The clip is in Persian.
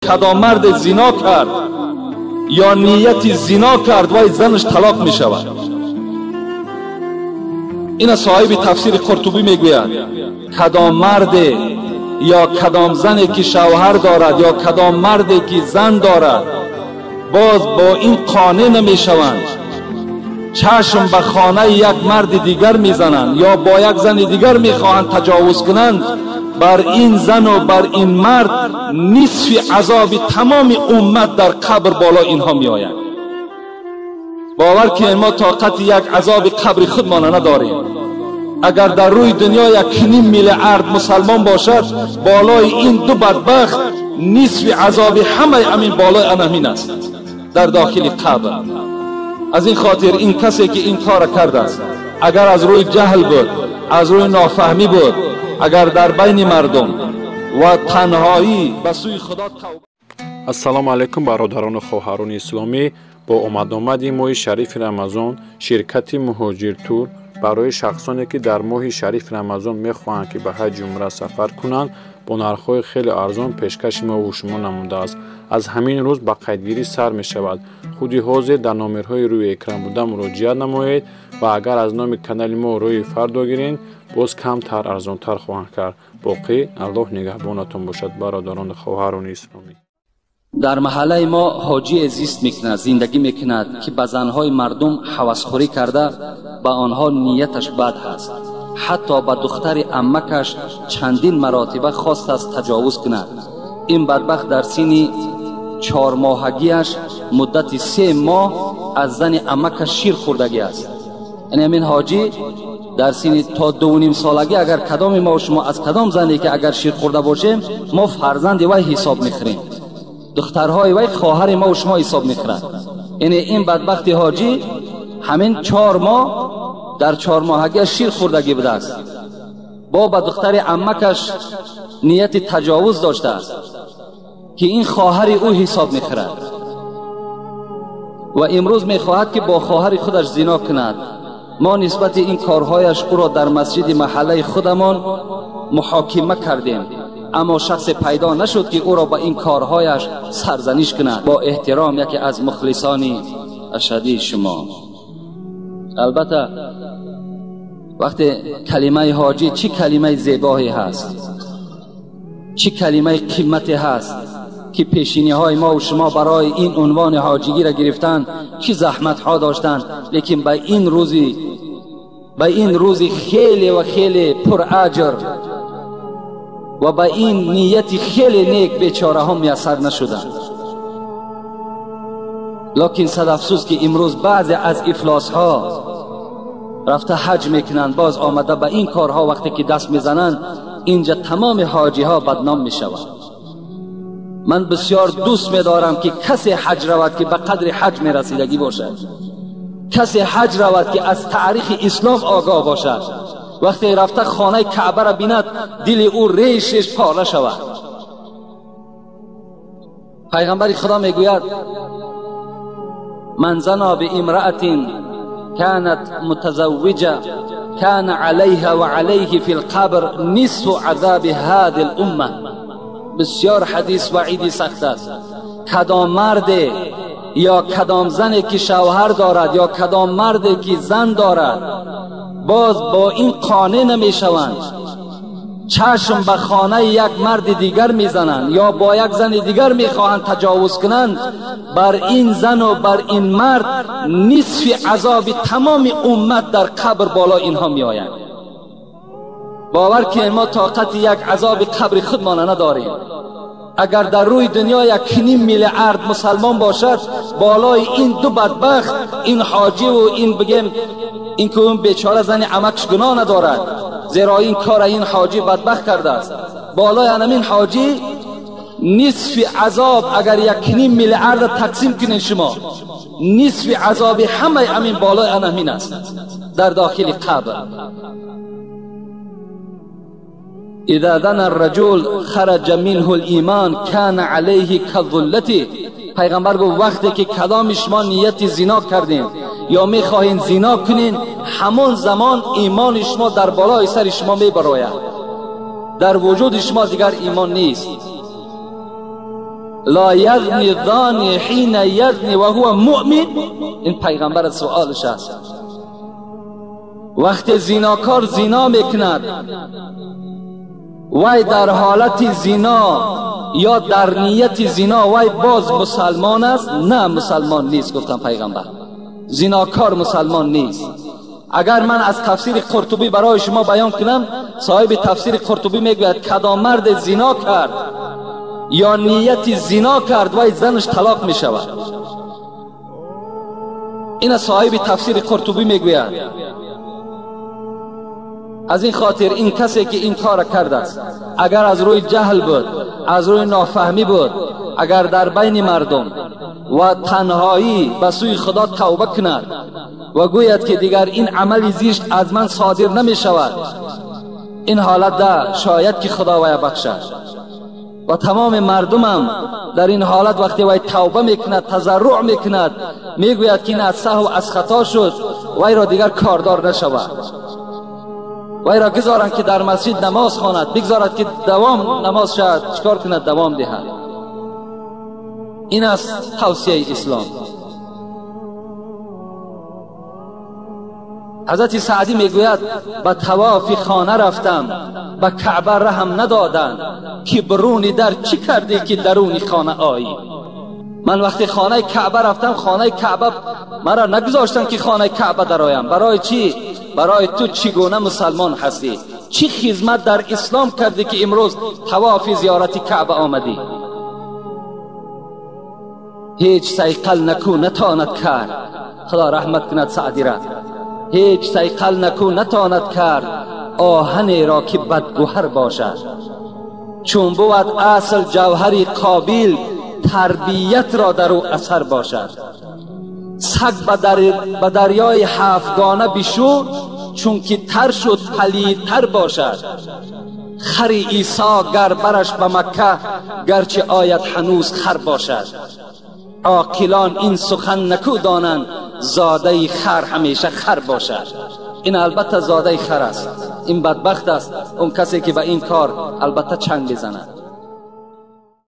کدام مرد زنا کرد یا نیت زنا کرد وای زنش طلاق می شود. این صاحب تفسیر قرطبی میگوید کدام مرد یا کدام زنی که شوهر دارد یا کدام مردی که زن دارد باز با این قانع نمی شوند، چشم به خانه یک مرد دیگر میزنند یا با یک زن دیگر میخواهند تجاوز کنند، بر این زن و بر این مرد نصف عذاب تمام امت در قبر بالا اینها می آید. باور که ما طاقت یک عذاب قبر خودمان نداریم. اگر در روی دنیا 1.5 میلیارد مسلمان باشد، بالای این دو بدبخت نصف عذاب همه امین بالای امین است در داخل قبر. از این خاطر این کسی که این کار کرده است، اگر از روی جهل بود، از روی نافهمی بود، اگر در بین مردم و تنهایی به سوی خدا السلام علیکم برادران و خواهران اسلامی. با آمد ماه شریف رمضان شرکت مهاجر تور برای شخصانی که در ماه شریف رمضان میخواهند که به حج عمره سفر کنند با نرخ‌های خیلی ارزان پیشکش ما و شما نموده است. از همین روز به قیدگیری سر می شود. خودی حاضر در نامرهای روی اکران بوده مراجعه نمایید و اگر از نام کانال ما روی فرد گیرین باز کمتر ارزانتر خواهند کرد. باقی الله نگهبانتون باشد برادران خواهران اسلامی. در محله ما حاجی زیست میکند، زندگی میکند که به زنهای مردم هوسخوری کرده به آنها نیتش بد هست. حتی به دختر عمکش چندین مراتبه خواست است تجاوز کند. این بدبخت در سن 4 ماهگیش مدت 3 ماه از زن عمکش شیر خوردگی است. یعنی همین حاجی در سن تا 2.5 سالگی اگر کدام ما و شما از کدام زنی که اگر شیر خورده باشیم ما فرزند وی حساب میخوریم، دخترهای وی خواهر ما و شما حساب میخورند. یعنی این بدبخت حاجی همین 4 ماه در 4 ماهگی شیر خوردگی بوده است. با به دختر عمکش نیت تجاوز داشته است که این خواهر او حساب میخورد و امروز میخواهد که با خواهر خودش زنا کند. ما نسبت این کارهایش او را در مسجد محله خودمان محاکمه کردیم، اما شخص پیدا نشد که او را با این کارهایش سرزنش کند. با احترام یکی از مخلصان اشهدی شما. البته وقتی کلمه حاجی چه کلمه زیبایی هست، چه کلمه قیمتی هست که پیشینی های ما و شما برای این عنوان حاجیگی را گرفتند، چه زحمت ها داشتند، لیکن به این روزی خیلی و خیلی پر اجر و با این نیت خیلی نیک بیچاره ها میسر نشدند. لکن صد افسوس که امروز بعضی از افلاس ها رفته حج میکنند، باز آمده به این کارها وقتی که دست میزنند اینجا تمام حاجی ها بدنام میشوند. من بسیار دوست میدارم که کسی حج رود که به قدر حج میرسیدگی باشد، کسی حج رود که از تاریخ اسلام آگاه باشد. وقتی رفته خانه کعبه را بیند دل او ریشش پاره شود. پیغمبر خدا میگوید من زنا بامرأة كانت متزوجة كان عليها وعليه في القبر نصف عذاب هذه الامه. بسیار حدیث وعیدی سخت است. کدام مرد یا کدام زنی که شوهر دارد یا کدام مردی که زن دارد باز با این قانع نمی شوند، چشم به خانه یک مرد دیگر میزنند یا با یک زن دیگر میخواهند تجاوز کنند، بر این زن و بر این مرد نصف عذاب تمام امت در قبر بالا اینها می آیند. باور که ما طاقت یک عذاب قبر خودمان نداریم. اگر در روی دنیا 1.5 میلیارد مسلمان باشد، بالای این دو بدبخت، این حاجی و این بگیم این که اون بیچاره زن عمکش گناه ندارد، زیرا این کار این حاجی بدبخت کرده است. بالای همین حاجی نصف عذاب اگر 1.5 میلیارد تقسیم کنین شما، نصف عذاب همه همین بالای همین است در داخل قبر. اذا دنا الرجل خرج منه الایمان کان علیه کالظلة. پیغمبر گفت وقتی که کدام شما نیت زنا کردین یا میخواهین زنا کنین، همون زمان ایمان شما در بالای سر شما میبراید، در وجود شما دیگر ایمان نیست. لا یزنی زانی حین یزنی و هو مؤمن. این پیغمبر سوالش است. وقتی زیناکار زنا میکند وای در حالت زنا یا در نیت زنا وای باز مسلمان است؟ نه، مسلمان نیست. گفتم پیغمبر زناکار مسلمان نیست. اگر من از تفسیر قرطبی برای شما بیان کنم، صاحب تفسیر قرطبی میگوید کدام مرد زنا کرد یا نیت زنا کرد وای زنش طلاق میشود. این صاحب تفسیر قرطبی میگوید. از این خاطر این کسی که این کار کرده است، اگر از روی جهل بود، از روی نافهمی بود، اگر در بین مردم و تنهایی به سوی خدا توبه کند و گوید که دیگر این عمل زشت از من صادر نمی شود، این حالت ده شاید که خدا وی بخشد. و تمام مردم هم در این حالت وقتی وی توبه میکند، تضرع میکند، میگوید که این از سهو از خطا شد، وی را دیگر کاردار نشود. وی را گذارند که در مسجد نماز خواند، بگذارد که دوام نماز شد، چکار کند؟ دوام دهد. این است توصیه اسلام. حضرت سعدی میگوید به طواف خانه رفتم، به کعبه رحم ندادند که برون در چی کردی که درون خانه آیی. من وقتی خانه کعبه رفتم، خانه کعبه مرا نگذاشتن که خانه کعبه درایم. برای چی؟ برای تو چگونه مسلمان هستی، چی خدمت در اسلام کردی که امروز طواف زیارت کعبه آمدی. هیچ سیقل نکو نتواند کرد، خدا رحمت کند سعدی را، هیچ سیقل نکو نتواند کرد آهنی را که بدگوهر باشد. چون بود اصل جوهری قابل تربیت را در او اثر باشد. سگ به دریای هفتگانه بشو، چون که تر شد پلیدتر باشد. خر عیسی گر برش به مکه، گرچه آید هنوز خر باشد. عاقلان این سخن نکو دانند، زاده خر همیشه خر باشد. این البته زاده خر است. این بدبخت است اون کسی که به این کار البته چنگ بزند.